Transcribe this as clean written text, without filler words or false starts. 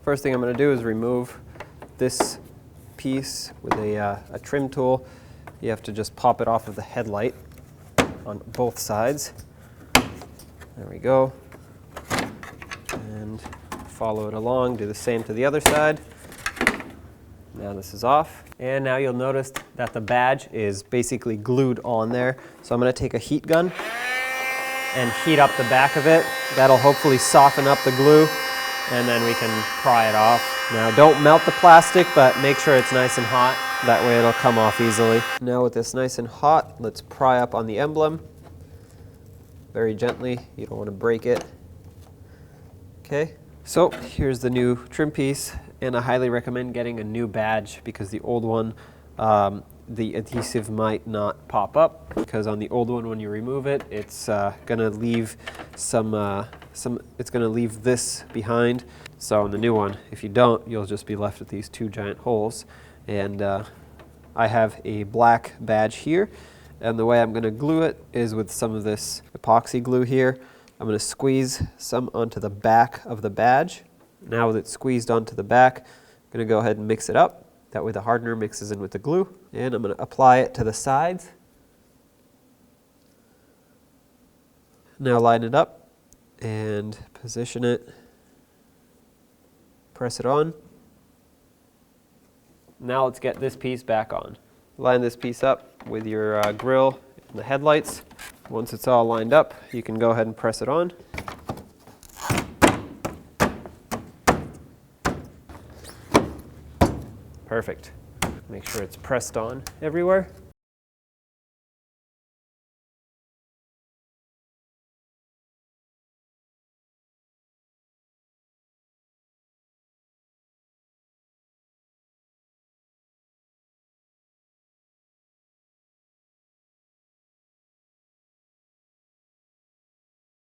First thing I'm going to do is remove this piece with a trim tool. You have to just pop it off of the headlight on both sides. There we go. And follow it along, do the same to the other side. Now this is off. And now you'll notice that the badge is basically glued on there. So I'm going to take a heat gun and heat up the back of it. That'll hopefully soften up the glue, and then we can pry it off. Now don't melt the plastic, but make sure it's nice and hot. That way it'll come off easily. Now with this nice and hot, let's pry up on the emblem. Very gently, you don't want to break it. Okay, so here's the new trim piece, and I highly recommend getting a new badge because the old one, the adhesive might not pop up, because on the old one when you remove it, it's gonna leave it's gonna leave this behind. So on the new one, if you don't, you'll just be left with these two giant holes. And I have a black badge here, and the way I'm gonna glue it is with some of this epoxy glue here. I'm gonna squeeze some onto the back of the badge. Now with it squeezed onto the back, I'm gonna go ahead and mix it up. That way the hardener mixes in with the glue. And I'm gonna apply it to the sides. Now line it up and position it. Press it on. Now let's get this piece back on. Line this piece up with your grille and the headlights. Once it's all lined up, you can go ahead and press it on. Perfect. Make sure it's pressed on everywhere.